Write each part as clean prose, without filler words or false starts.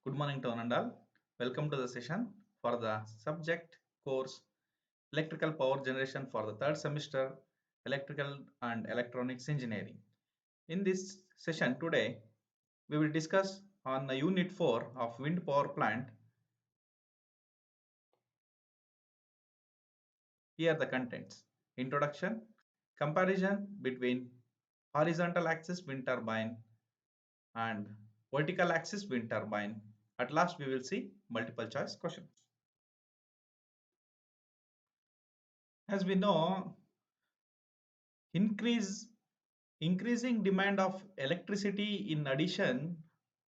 Good morning to one and all. Welcome to the session for the subject course Electrical Power Generation for the third semester Electrical and Electronics Engineering. In this session today, we will discuss on the Unit 4 of Wind Power Plant. Here are the contents. Introduction, comparison between horizontal axis wind turbine and vertical axis wind turbine. At last, we will see multiple choice questions. As we know, increase increasing demand of electricity in addition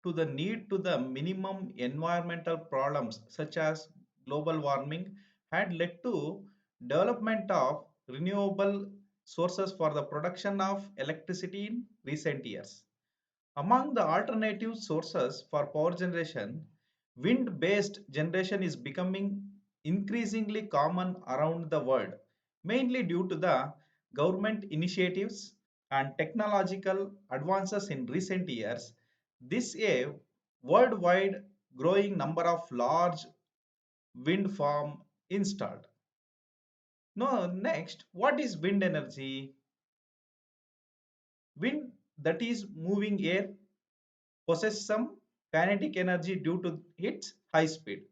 to the need to the minimum environmental problems such as global warming had led to development of renewable sources for the production of electricity in recent years. Among the alternative sources for power generation, wind based generation is becoming increasingly common around the world, mainly due to the government initiatives and technological advances in recent years. This a worldwide growing number of large wind farm installed. Now, next, what is wind energy? Wind, that is moving air, possess some kinetic energy due to its high speed.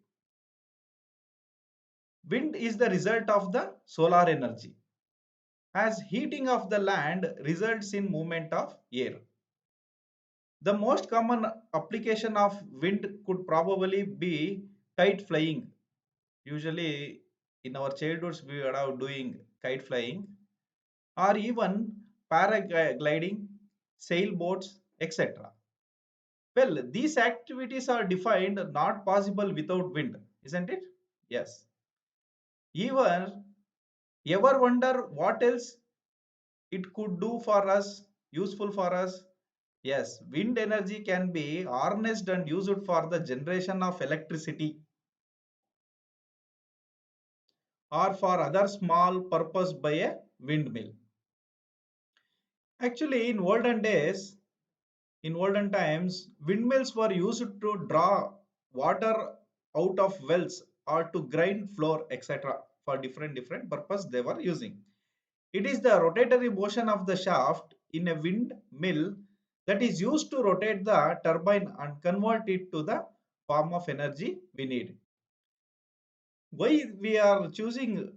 Wind is the result of the solar energy, as heating of the land results in movement of air. The most common application of wind could probably be kite flying. Usually in our childhoods we are doing kite flying, or even paragliding, sailboats, etc. Well, these activities are defined not possible without wind, isn't it? Yes. Even ever wonder what else it could do for us, useful for us? Yes, wind energy can be harnessed and used for the generation of electricity or for other small purpose by a windmill. Actually, in olden times, windmills were used to draw water out of wells or to grind flour, etc. For different purpose they were using. It is the rotatory motion of the shaft in a windmill that is used to rotate the turbine and convert it to the form of energy we need. Why we are choosing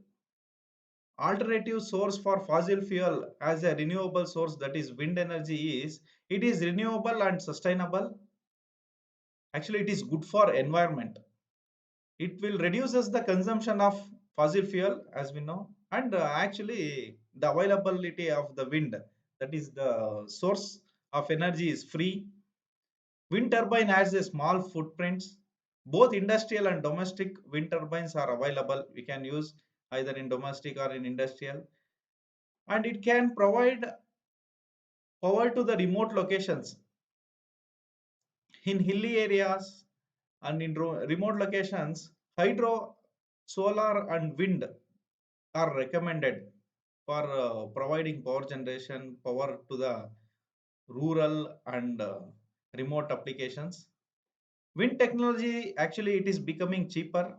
alternative source for fossil fuel as a renewable source, that is wind energy, is it is renewable and sustainable. Actually, it is good for environment. It will reduces the consumption of fossil fuel, as we know, and actually the availability of the wind, that is the source of energy, is free. Wind turbine has a small footprints. Both industrial and domestic wind turbines are available. We can use either in domestic or in industrial, and it can provide power to the remote locations in hilly areas and in remote locations. Hydro, solar, and wind are recommended for providing power generation power to the rural and remote applications. Wind technology, actually it is becoming cheaper,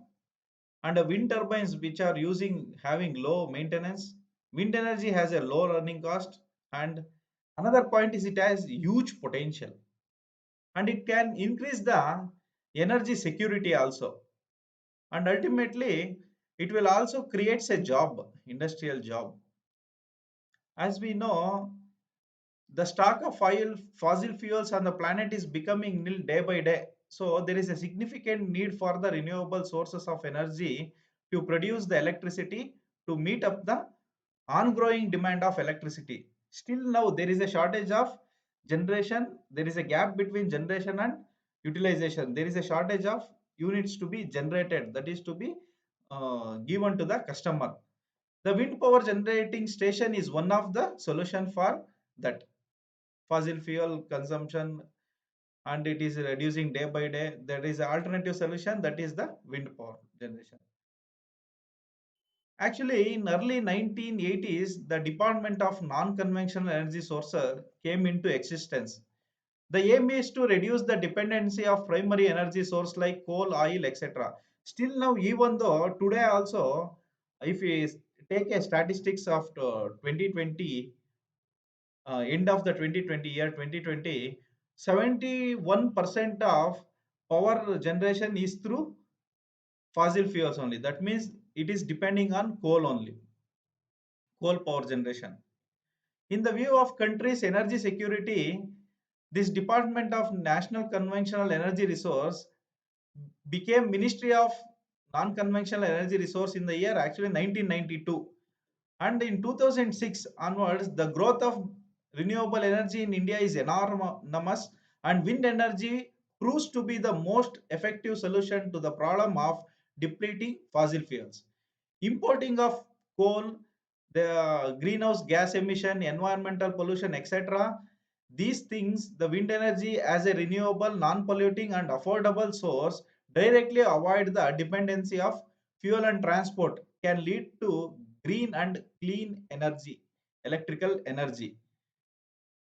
and wind turbines which are using having low maintenance. Wind energy has a low running cost, and another point is it has huge potential, and it can increase the energy security also, and ultimately it will also creates a job, industrial job. As we know, the stock of fossil fuels on the planet is becoming nil day by day. So there is a significant need for the renewable sources of energy to produce the electricity to meet up the ongoing demand of electricity. Still now there is a shortage of generation. There is a gap between generation and utilization. There is a shortage of units to be generated, that is to be given to the customer. The wind power generating station is one of the solution for that fossil fuel consumption, and it is reducing day by day. There is an alternative solution, that is the wind power generation. Actually, in early 1980s, the Department of Non-Conventional Energy Sources came into existence. The aim is to reduce the dependency of primary energy source like coal, oil, etc. Still now, even though today also, if we take a statistics of 2020, end of the 2020 year 2020, 71% of power generation is through fossil fuels only. That means it is depending on coal only, coal power generation. In the view of country's energy security, this Department of National Conventional Energy Resource became Ministry of Non-Conventional Energy Resource in the year actually 1992. And in 2006 onwards, the growth of renewable energy in India is enormous, and wind energy proves to be the most effective solution to the problem of depleting fossil fuels. Importing of coal, the greenhouse gas emission, environmental pollution, etc. These things, the wind energy as a renewable, non-polluting and affordable source directly avoid the dependency of fuel and transport, can lead to green and clean energy, electrical energy.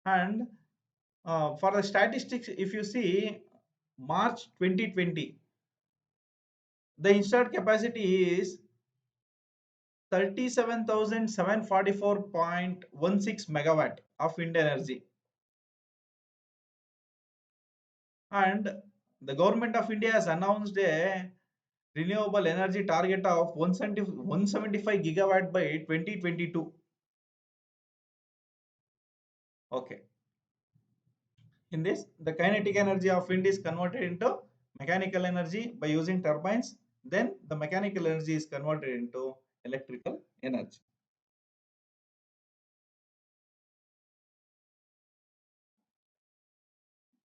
And for the statistics, if you see March 2020, the installed capacity is 37,744.16 megawatt of wind energy. And the government of India has announced a renewable energy target of 175 gigawatt by 2022. Okay. In this, the kinetic energy of wind is converted into mechanical energy by using turbines. Then the mechanical energy is converted into electrical energy.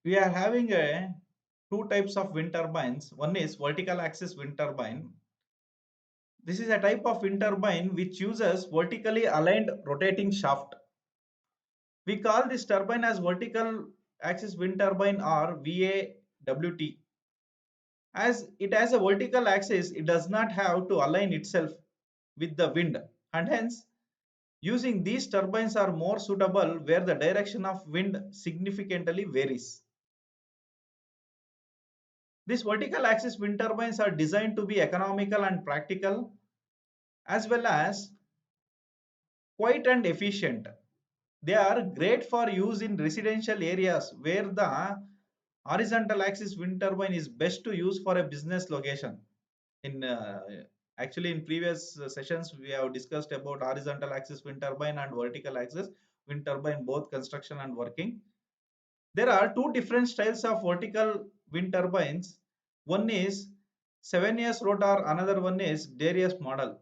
We are having a two types of wind turbines. One is vertical axis wind turbine. This is a type of wind turbine which uses vertically aligned rotating shaft. We call this turbine as vertical axis wind turbine or VAWT. As it has a vertical axis, it does not have to align itself with the wind, and hence using these turbines are more suitable where the direction of wind significantly varies. These vertical axis wind turbines are designed to be economical and practical as well as quiet and efficient. They are great for use in residential areas where the horizontal axis wind turbine is best to use for a business location. In actually in previous sessions we have discussed about horizontal axis wind turbine and vertical axis wind turbine, both construction and working. There are two different styles of vertical wind turbines. One is 7 years rotor, another one is Darius model.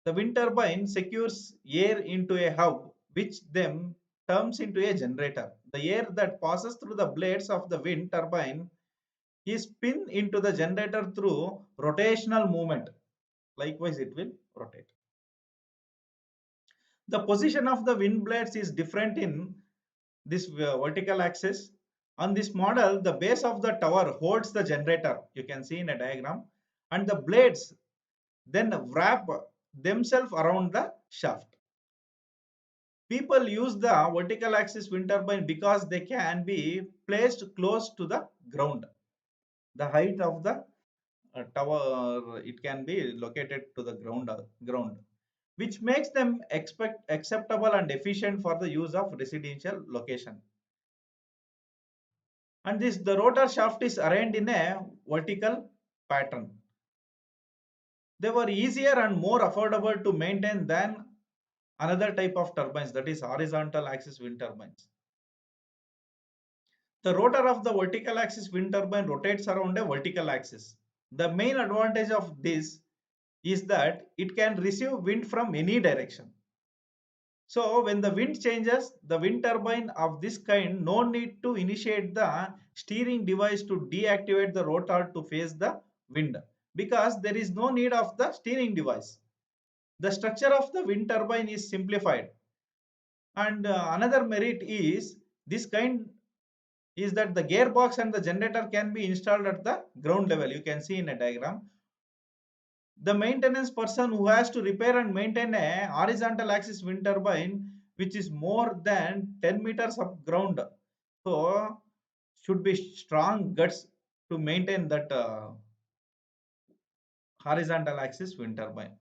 The wind turbine secures air into a hub, which then turns into a generator. The air that passes through the blades of the wind turbine is spun into the generator through rotational movement. Likewise, it will rotate. The position of the wind blades is different in this vertical axis. On this model, the base of the tower holds the generator. You can see in a diagram, and the blades then wrap themselves around the shaft. People use the vertical axis wind turbine because they can be placed close to the ground. The height of the tower, it can be located to the ground, which makes them acceptable and efficient for the use of residential location. And this the rotor shaft is arranged in a vertical pattern. They were easier and more affordable to maintain than another type of turbines, that is horizontal axis wind turbines. The rotor of the vertical axis wind turbine rotates around a vertical axis. The main advantage of this is that it can receive wind from any direction. So when the wind changes, the wind turbine of this kind no need to initiate the steering device to deactivate the rotor to face the wind, because there is no need of the steering device. The structure of the wind turbine is simplified, and another merit is this kind is that the gearbox and the generator can be installed at the ground level. You can see in a diagram. The maintenance person who has to repair and maintain a horizontal axis wind turbine which is more than 10 meters of ground, so should be strong guts to maintain that horizontal axis wind turbine.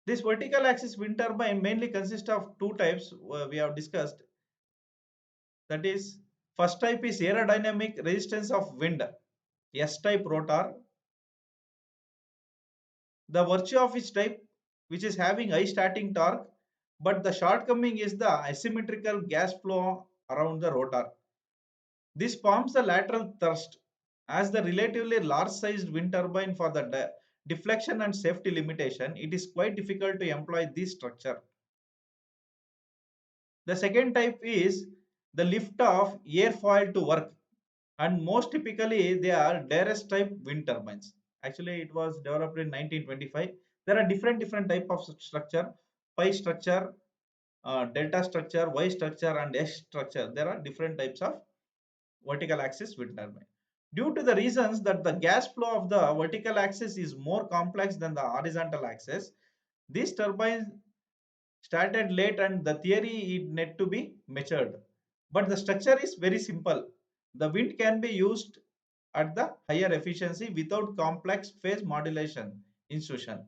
This vertical axis wind turbine mainly consists of two types we have discussed. That is, first type is aerodynamic resistance of wind, S type rotor. The virtue of each type, which is having high starting torque, but the shortcoming is the asymmetrical gas flow around the rotor. This forms the lateral thrust. As the relatively large sized wind turbine for the deflection and safety limitation, it is quite difficult to employ this structure. The second type is the lift of airfoil to work, and most typically they are Darrus type wind turbines. Actually, it was developed in 1925. There are different type of structure, pi structure, delta structure, Y structure, and S structure. There are different types of vertical axis wind turbine. Due to the reasons that the gas flow of the vertical axis is more complex than the horizontal axis, these turbines started late and the theory is need to be matured. But the structure is very simple. The wind can be used at the higher efficiency without complex phase modulation institution.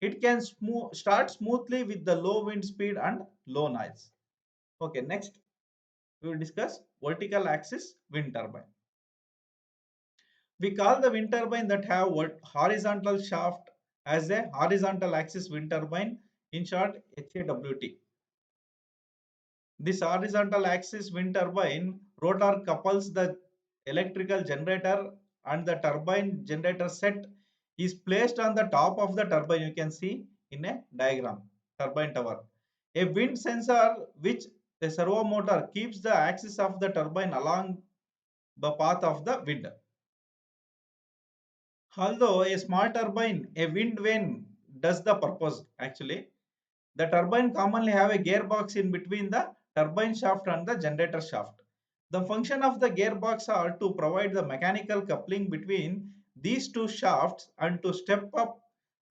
It can start smoothly with the low wind speed and low noise. Okay, next we will discuss vertical axis wind turbine. We call the wind turbine that have horizontal shaft as a horizontal axis wind turbine, in short HAWT. This horizontal axis wind turbine rotor couples the electrical generator and the turbine generator set is placed on the top of the turbine. You can see in a diagram, turbine tower. A wind sensor which the servo motor keeps the axis of the turbine along the path of the wind. Although a small turbine, a wind vane does the purpose actually. The turbine commonly have a gearbox in between the turbine shaft and the generator shaft. The function of the gearbox are to provide the mechanical coupling between these two shafts and to step up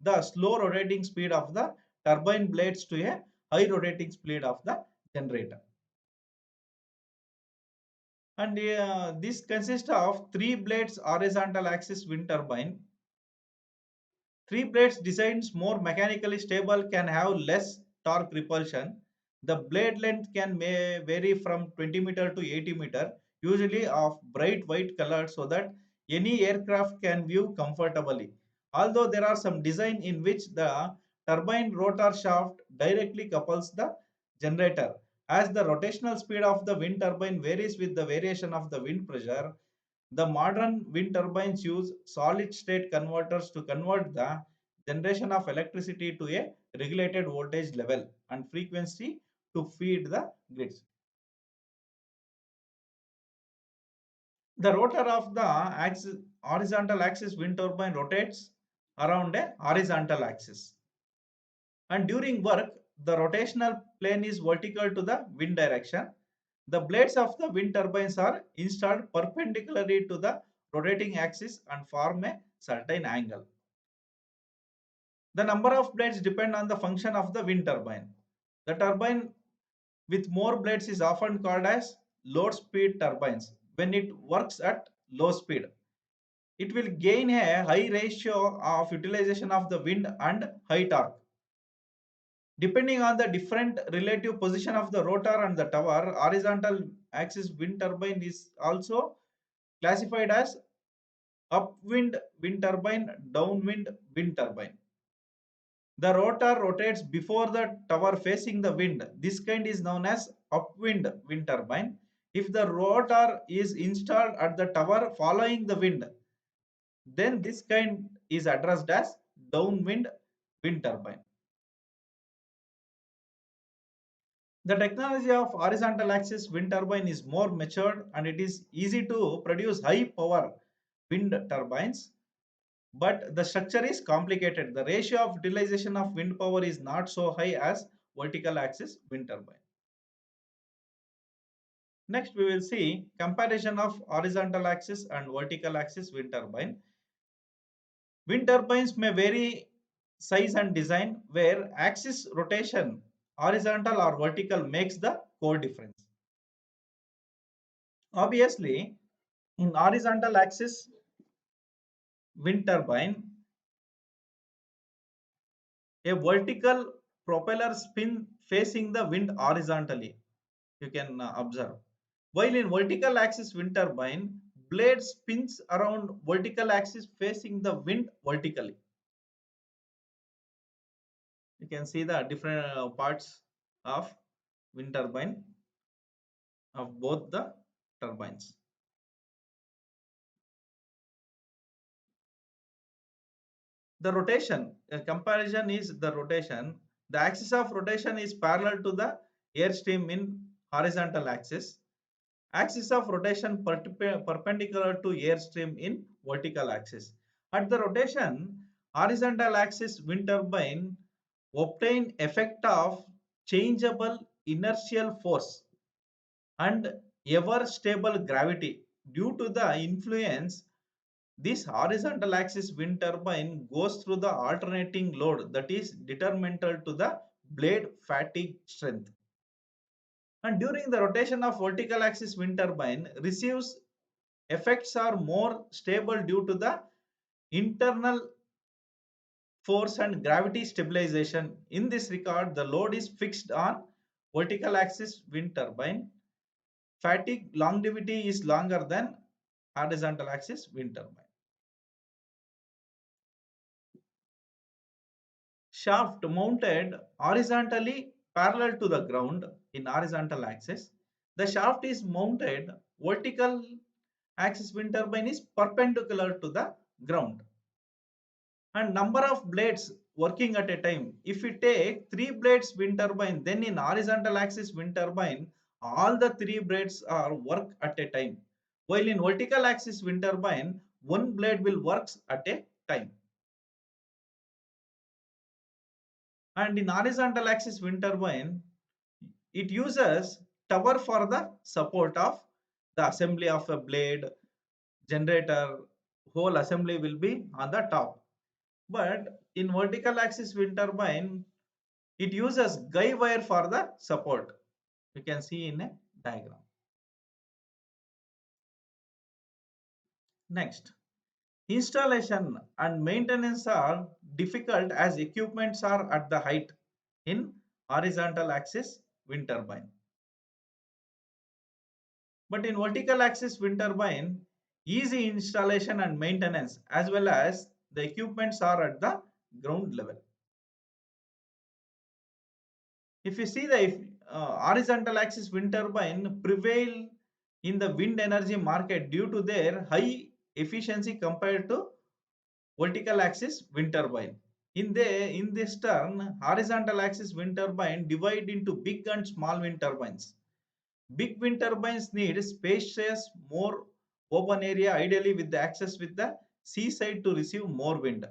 the slow rotating speed of the turbine blades to a high rotating speed of the generator. And this consists of three blades horizontal axis wind turbine. Three blades designs more mechanically stable can have less torque repulsion. The blade length can may vary from 20 meter to 80 meter, usually of bright white color so that any aircraft can view comfortably. Although there are some design in which the turbine rotor shaft directly couples the generator. As the rotational speed of the wind turbine varies with the variation of the wind pressure, the modern wind turbines use solid state converters to convert the generation of electricity to a regulated voltage level and frequency to feed the grids. The rotor of the horizontal axis wind turbine rotates around a horizontal axis. And during work, the rotational plane is vertical to the wind direction. The blades of the wind turbines are installed perpendicularly to the rotating axis and form a certain angle. The number of blades depend on the function of the wind turbine. The turbine with more blades is often called as low speed turbines. When it works at low speed, it will gain a high ratio of utilization of the wind and high torque. Depending on the different relative position of the rotor and the tower, horizontal axis wind turbine is also classified as upwind wind turbine, downwind wind turbine. The rotor rotates before the tower facing the wind. This kind is known as upwind wind turbine. If the rotor is installed at the tower following the wind, then this kind is addressed as downwind wind turbine. The technology of horizontal axis wind turbine is more matured and it is easy to produce high power wind turbines, but the structure is complicated. The ratio of utilization of wind power is not so high as vertical axis wind turbine. Next, we will see comparison of horizontal axis and vertical axis wind turbine. Wind turbines may vary size and design where axis rotation horizontal or vertical makes the core difference. Obviously, in horizontal axis wind turbine, a vertical propeller spin facing the wind horizontally. You can observe. While in vertical axis wind turbine, blade spins around vertical axis facing the wind vertically. You can see the different parts of wind turbine of both the turbines. The rotation, a comparison is the rotation. The axis of rotation is parallel to the airstream in horizontal axis. Axis of rotation perpendicular to airstream in vertical axis. At the rotation, horizontal axis wind turbine obtain effect of changeable inertial force and ever stable gravity. Due to the influence, this horizontal axis wind turbine goes through the alternating load that is detrimental to the blade fatigue strength. And during the rotation of vertical axis wind turbine receives effects are more stable due to the internal force and gravity stabilization. In this regard, the load is fixed on vertical axis wind turbine. Fatigue longevity is longer than horizontal axis wind turbine. Shaft mounted horizontally parallel to the ground in horizontal axis. The shaft is mounted vertical axis wind turbine is perpendicular to the ground. And number of blades working at a time. If we take three blades wind turbine, then in horizontal axis wind turbine, all the three blades are work at a time. While in vertical axis wind turbine, one blade will works at a time. And in horizontal axis wind turbine, it uses tower for the support of the assembly of a blade, generator, whole assembly will be on the top. But in vertical axis wind turbine, it uses guy wire for the support. You can see in a diagram. Next, installation and maintenance are difficult as equipments are at the height in horizontal axis wind turbine. But in vertical axis wind turbine, easy installation and maintenance as well as the equipments are at the ground level. If you see the horizontal axis wind turbine prevail in the wind energy market due to their high efficiency compared to vertical axis wind turbine. In this turn, horizontal axis wind turbine divide into big and small wind turbines. Big wind turbines need spacious, more open area, ideally with the access with the seaside to receive more wind.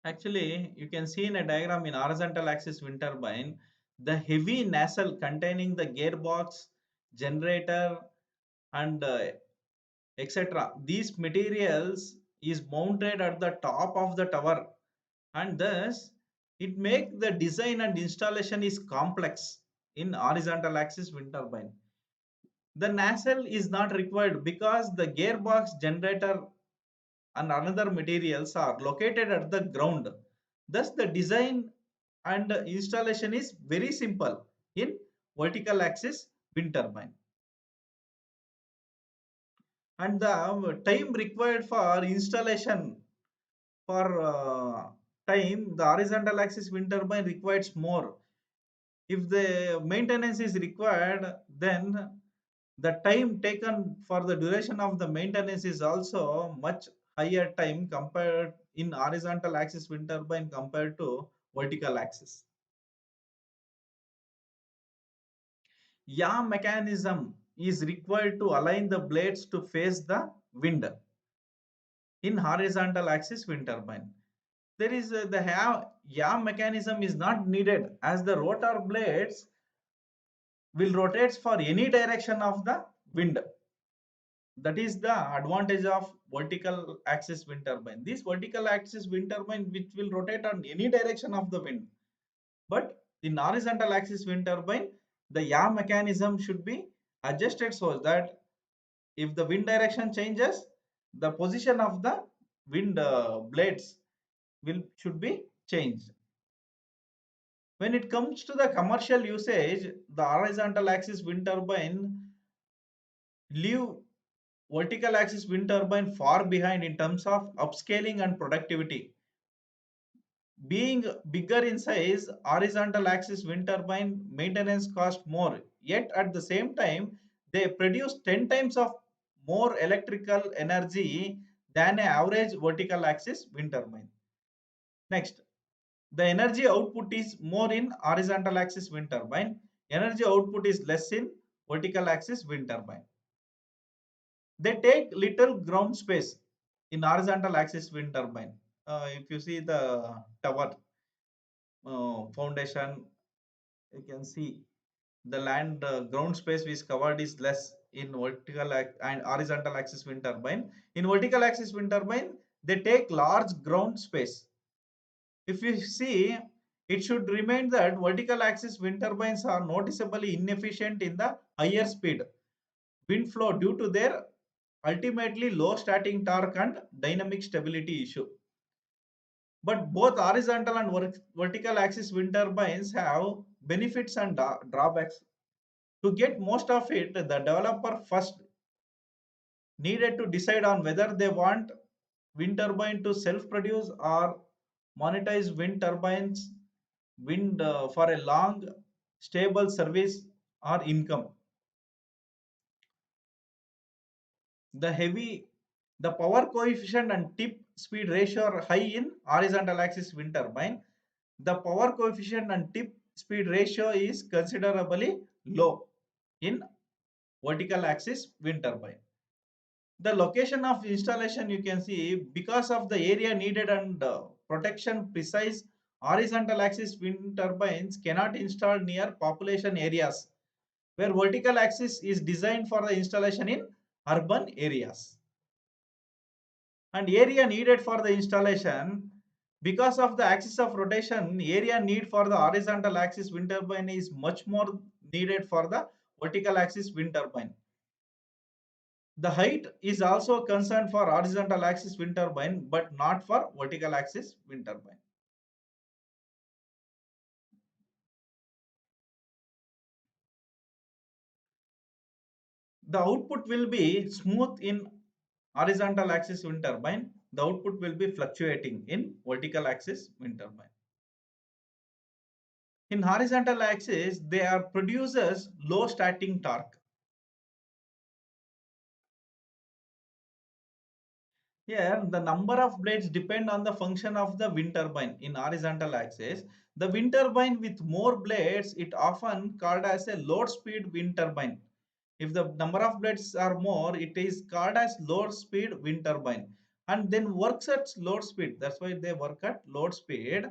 Actually, you can see in a diagram in horizontal axis wind turbine, the heavy nacelle containing the gearbox, generator, and etc. These materials is mounted at the top of the tower, and thus it make the design and installation is complex in horizontal axis wind turbine. The nacelle is not required because the gearbox, generator, and another materials are located at the ground. Thus, the design and installation is very simple in vertical axis wind turbine. And the time required for installation for time, the horizontal axis wind turbine requires more. If the maintenance is required, then the time taken for the duration of the maintenance is also much higher time compared in horizontal axis wind turbine compared to vertical axis. Yaw mechanism is required to align the blades to face the wind in horizontal axis wind turbine. There is the yaw mechanism is not needed as the rotor blades will rotate for any direction of the wind. That is the advantage of vertical axis wind turbine. This vertical axis wind turbine which will rotate on any direction of the wind. But in horizontal axis wind turbine, the yaw mechanism should be adjusted so that if the wind direction changes, the position of the wind blades will should be changed. When it comes to the commercial usage, the horizontal axis wind turbine leave vertical axis wind turbine far behind in terms of upscaling and productivity. Being bigger in size, horizontal axis wind turbine maintenance cost more. Yet at the same time, they produce 10 times of more electrical energy than an average vertical axis wind turbine. Next, the energy output is more in horizontal axis wind turbine. Energy output is less in vertical axis wind turbine. They take little ground space in horizontal axis wind turbine. If you see the tower foundation, you can see the land ground space which covered is less in and horizontal axis wind turbine. In vertical axis wind turbine, they take large ground space. If you see, it should remain that vertical axis wind turbines are noticeably inefficient in the higher speed wind flow due to their ultimately low starting torque and dynamic stability issue. But both horizontal and vertical axis wind turbines have benefits and drawbacks. To get most of it, the developer first needed to decide on whether they want wind turbine to self-produce or monetize wind turbines wind for a long stable service or income. The power coefficient and tip speed ratio are high in horizontal axis wind turbine. The power coefficient and tip speed ratio is considerably low in vertical axis wind turbine. The location of installation, you can see, because of the area needed and protection precise, horizontal axis wind turbines cannot install near population areas where vertical axis is designed for the installation in urban areas. And area needed for the installation, because of the axis of rotation, area need for the horizontal axis wind turbine is much more needed for the vertical axis wind turbine. The height is also concerned for horizontal axis wind turbine, but not for vertical axis wind turbine. The output will be smooth in horizontal axis wind turbine. The output will be fluctuating in vertical axis wind turbine. In horizontal axis, they are produces low starting torque. Here, the number of blades depend on the function of the wind turbine. In horizontal axis, the wind turbine with more blades, it often called as a low speed wind turbine. If the number of blades are more, it is called as low speed wind turbine. And then works at low speed. That's why they work at low speed.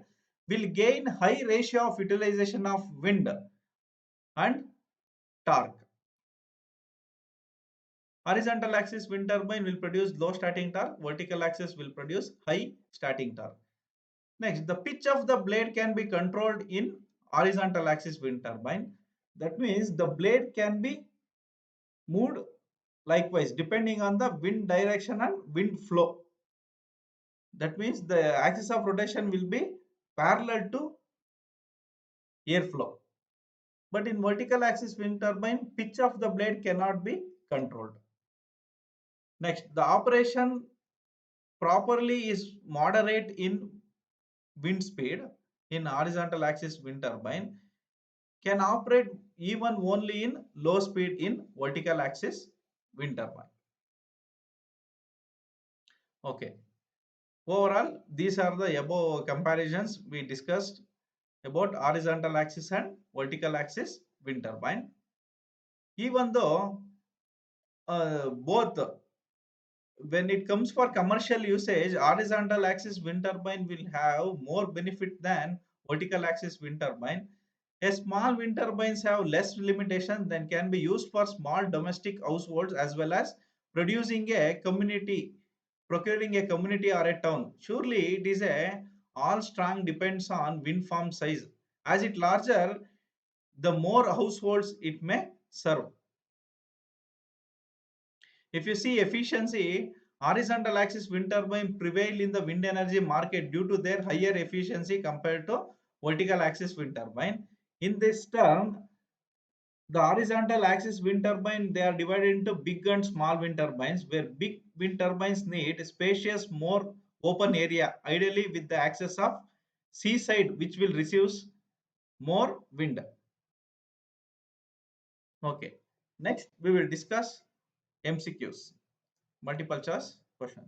Will gain high ratio of utilization of wind and torque. Horizontal axis wind turbine will produce low starting torque. Vertical axis will produce high starting torque. Next, the pitch of the blade can be controlled in horizontal axis wind turbine. That means the blade can be moved likewise depending on the wind direction and wind flow. That means the axis of rotation will be parallel to airflow. But in vertical axis wind turbine, pitch of the blade cannot be controlled. Next, the operation properly is moderate in wind speed in horizontal axis wind turbine, can operate even only in low speed in vertical axis wind turbine. Okay. Overall, these are the above comparisons we discussed about horizontal axis and vertical axis wind turbine. Even though both, when it comes for commercial usage, horizontal axis wind turbine will have more benefit than vertical axis wind turbine. A small wind turbines have less limitations than can be used for small domestic households as well as producing a community, procuring a community or a town. Surely it is a all strong depends on wind farm size. As it larger, the more households it may serve. If you see efficiency, horizontal axis wind turbine prevail in the wind energy market due to their higher efficiency compared to vertical axis wind turbine. In this term, the horizontal axis wind turbine, they are divided into big and small wind turbines, where big wind turbines need spacious, more open area, ideally with the access of seaside, which will receive more wind. Okay. Next, we will discuss MCQs, multiple choice question.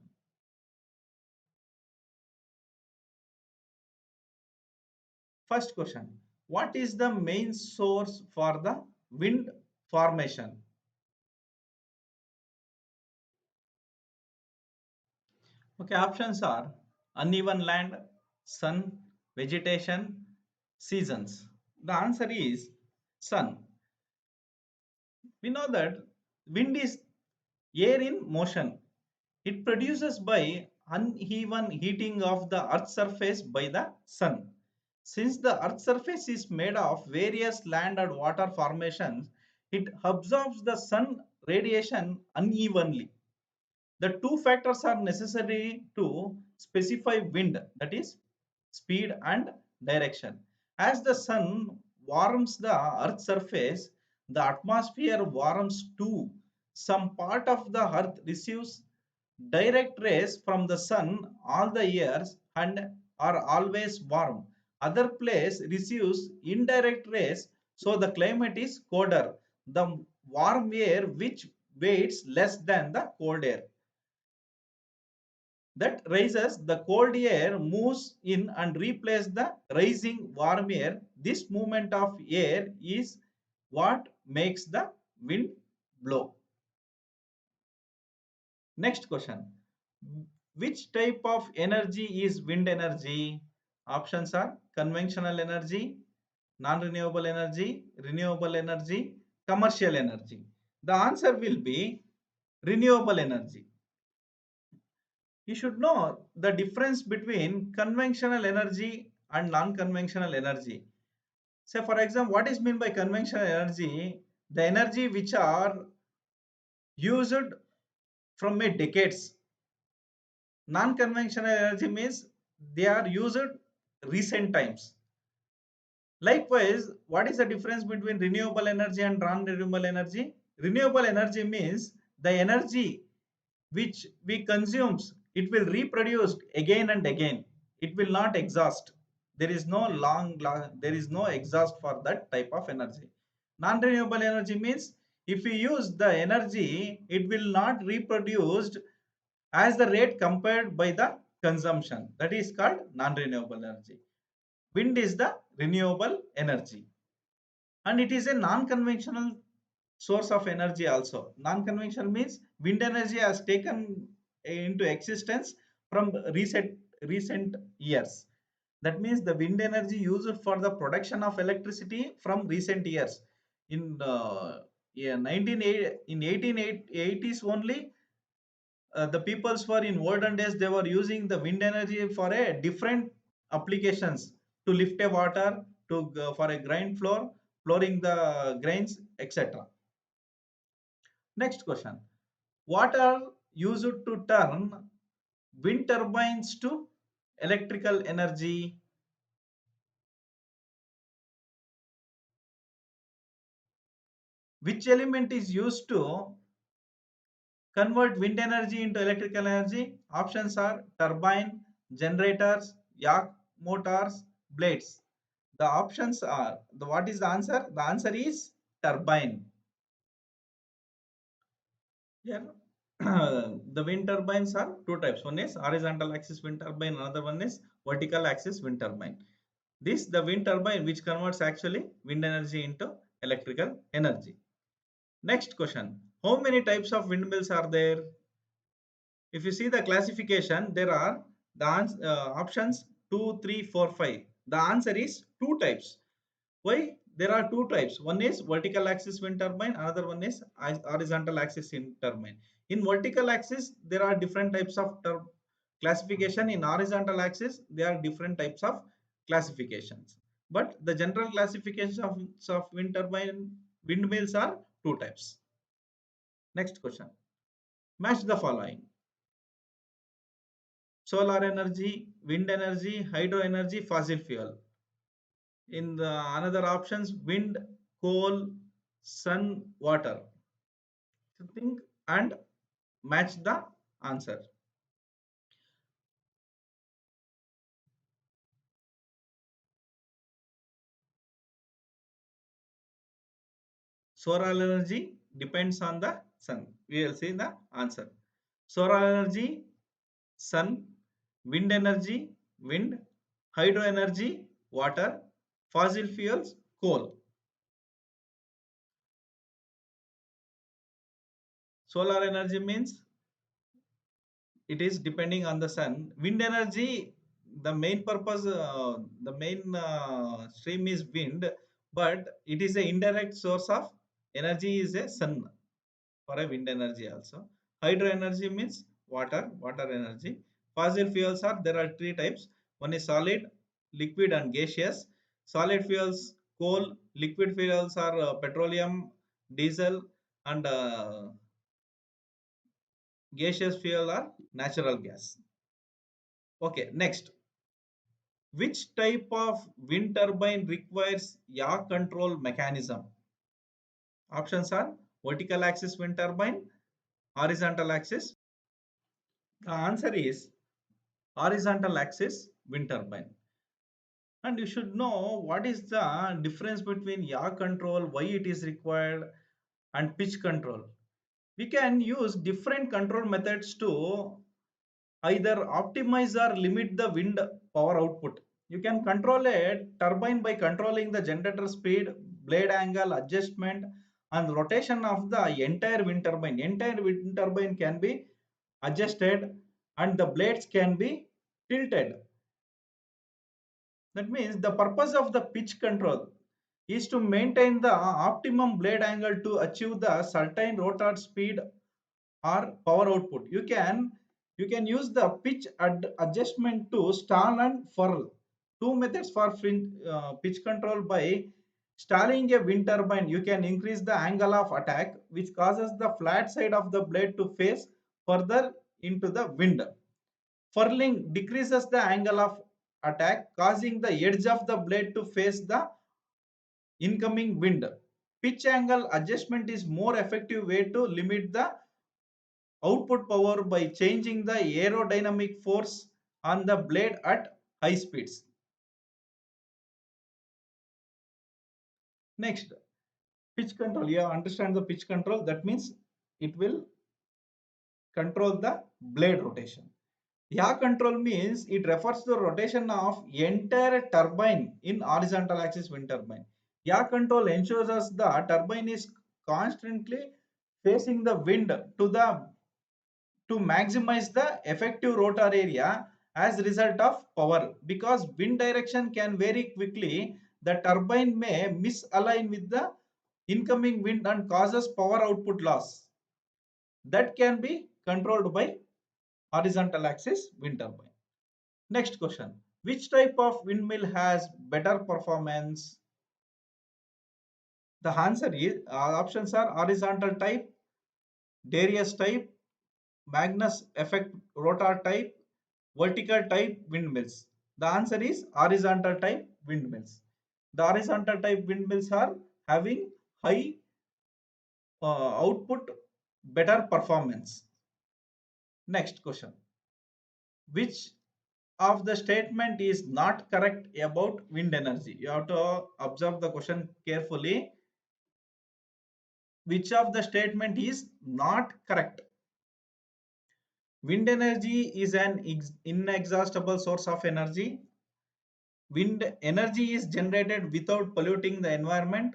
First question. What is the main source for the wind formation? Okay, options are uneven land, sun, vegetation, seasons. The answer is sun. We know that wind is air in motion. It produces by uneven heating of the earth's surface by the sun. Since the earth's surface is made of various land and water formations, it absorbs the sun radiation unevenly. The two factors are necessary to specify wind, that is speed and direction. As the sun warms the earth's surface, the atmosphere warms too. Some part of the earth receives direct rays from the sun all the years and are always warm. Other place receives indirect rays, so the climate is colder. The warm air which weighs less than the cold air that rises, the cold air moves in and replaces the rising warm air. This movement of air is what makes the wind blow. Next question. Which type of energy is wind energy? Options are conventional energy, non-renewable energy, renewable energy, commercial energy. The answer will be renewable energy. You should know the difference between conventional energy and non-conventional energy. Say for example, what is meant by conventional energy? The energy which are used from a decades. Non-conventional energy means they are used recent times. Likewise, what is the difference between renewable energy and non-renewable energy? Renewable energy means the energy which we consumes, it will reproduce again and again. It will not exhaust. There is no there is no exhaust for that type of energy. Non-renewable energy means if we use the energy, it will not reproduced as the rate compared by the consumption. That is called non-renewable energy. Wind is the renewable energy, and it is a non-conventional source of energy also. Non-conventional means wind energy has taken into existence from recent years. That means the wind energy used for the production of electricity from recent years. In yeah, 1880s only, the peoples were in olden days, they were using the wind energy for a different applications, to lift a water, to for a grain floor, flooring the grains, etc. Next question. What are used to turn wind turbines to electrical energy? Which element is used to convert wind energy into electrical energy? Options are turbine, generators, yacht motors, blades. The options are, what is the answer? The answer is turbine. Here, the wind turbines are two types. One is horizontal axis wind turbine, another one is vertical axis wind turbine. This the wind turbine which converts actually wind energy into electrical energy. Next question. How many types of windmills are there? If you see the classification, there are the options 2, 3, 4, 5. The answer is two types. Why? There are two types. One is vertical axis wind turbine, another one is horizontal axis wind turbine. In vertical axis, there are different types of classification. In horizontal axis, there are different types of classifications. But the general classification of wind turbine windmills are two types. Next question. Match the following: solar energy, wind energy, hydro energy, fossil fuel. In the another options, wind, coal, sun, water. So think and match the answer. Solar energy depends on the sun. We will see the answer. Solar energy, sun; wind energy, wind; hydro energy, water; fossil fuels, coal. Solar energy means it is depending on the sun. Wind energy, the main purpose, the main stream is wind, but it is a indirect source of energy is a sun for a wind energy also. Hydro energy means water energy. Fossil fuels are, there are three types. One is solid, liquid and gaseous. Solid fuels, coal; liquid fuels are petroleum, diesel, and gaseous fuel are natural gas. Okay, next. Which type of wind turbine requires yaw control mechanism? Options are vertical axis wind turbine, horizontal axis. The answer is horizontal axis wind turbine. And you should know what is the difference between yaw control, why it is required, and pitch control. We can use different control methods to either optimize or limit the wind power output. You can control a turbine by controlling the generator speed, blade angle adjustment, and rotation of the entire wind turbine. Entire wind turbine can be adjusted and the blades can be tilted. That means the purpose of the pitch control is to maintain the optimum blade angle to achieve the certain rotor speed or power output. You can use the pitch adjustment to stall and furl. Two methods for pitch control: by stalling a wind turbine, you can increase the angle of attack, which causes the flat side of the blade to face further into the wind. Furling decreases the angle of attack, causing the edge of the blade to face the incoming wind. Pitch angle adjustment is more effective way to limit the output power by changing the aerodynamic force on the blade at high speeds. Next, pitch control. You understand the pitch control. That means it will control the blade rotation. Yaw control means it refers to the rotation of entire turbine in horizontal axis wind turbine. Yaw control ensures us the turbine is constantly facing the wind to maximize the effective rotor area as a result of power. Because wind direction can vary quickly, the turbine may misalign with the incoming wind and causes power output loss that can be controlled by horizontal axis wind turbine. Next question: which type of windmill has better performance? The answer is options are horizontal type, Darius type, Magnus effect rotor type, vertical type windmills. The answer is horizontal type windmills. The horizontal type windmills are having high output, better performance. Next question: which of the statement is not correct about wind energy? You have to observe the question carefully. Which of the statement is not correct? Wind energy is an inexhaustible source of energy. Wind energy is generated without polluting the environment.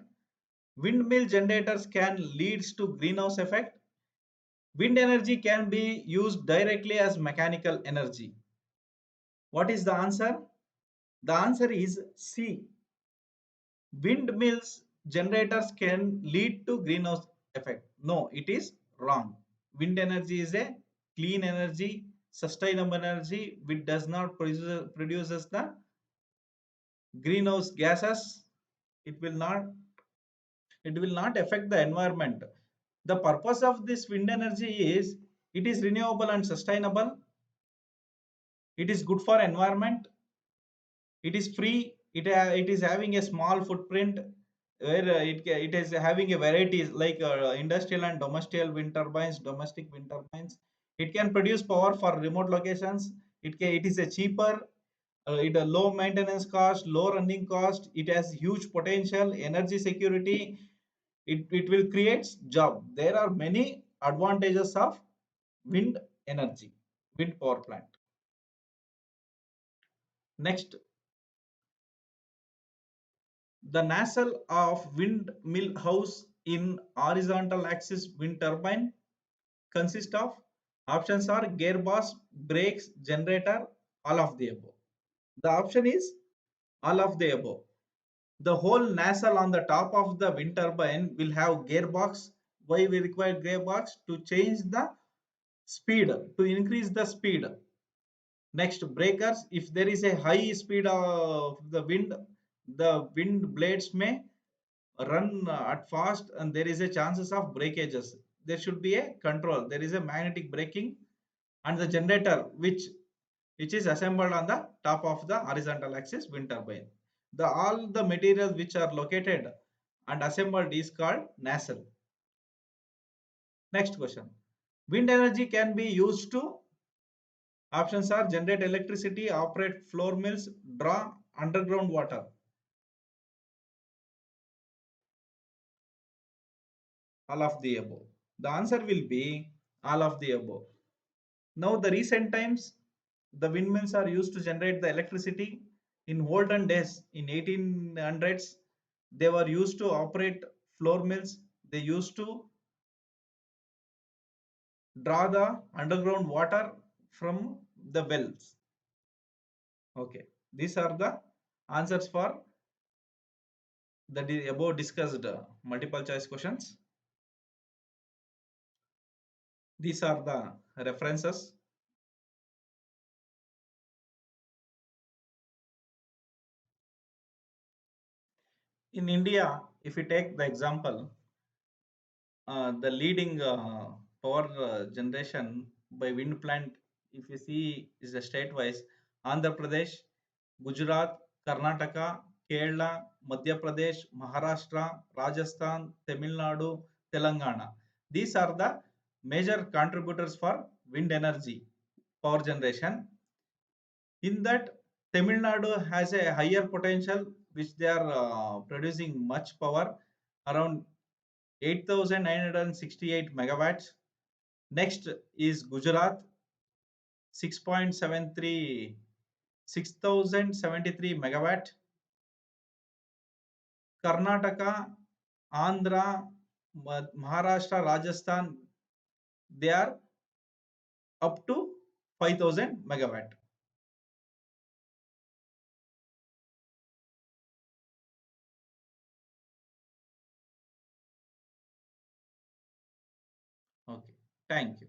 Windmill generators can lead to greenhouse effect. Wind energy can be used directly as mechanical energy. What is the answer? The answer is C. Windmills generators can lead to greenhouse effect. No, it is wrong. wind energy is a clean energy, sustainable energy which does not produces the greenhouse gases. It will not it will not affect the environment. The purpose of this wind energy is it is renewable and sustainable. It is good for environment. It is free. It is having a small footprint where it is having a varieties like industrial and domestic wind turbines. It can produce power for remote locations. It is a cheaper, it a low maintenance cost, low running cost. It has huge potential, energy security. It will create job. There are many advantages of wind energy, wind power plant. Next, the nacelle of windmill house in horizontal axis wind turbine consists of options are gearbox, brakes, generator, all of the above. The option is all of the above. The whole nacelle on the top of the wind turbine will have gearbox. Why we require gearbox? To change the speed, to increase the speed. Next, breakers. If there is a high speed of the wind blades may run at fast and there is a chances of breakages. There should be a control. There is a magnetic braking and the generator which is assembled on the top of the horizontal axis wind turbine. The all the materials which are located and assembled is called nacelle. Next question. Wind energy can be used to options are generate electricity, operate floor mills, draw underground water. All of the above. The answer will be all of the above. Now, the recent times, the windmills are used to generate the electricity. In olden days, in 1800s, they were used to operate floor mills. They used to draw the underground water from the wells. Okay, these are the answers for the above discussed multiple choice questions. These are the references. In India, if we take the example, the leading power generation by wind plant, if you see, is the state wise Andhra Pradesh, Gujarat, Karnataka, Kerala, Madhya Pradesh, Maharashtra, Rajasthan, Tamil Nadu, Telangana. These are the major contributors for wind energy power generation. In that, Tamil Nadu has a higher potential, which they are producing much power, around 8,968 megawatts. Next is Gujarat, 6.73, 6,073 megawatt. Karnataka, Andhra, Maharashtra, Rajasthan, they are up to 5,000 megawatt. Okay, thank you.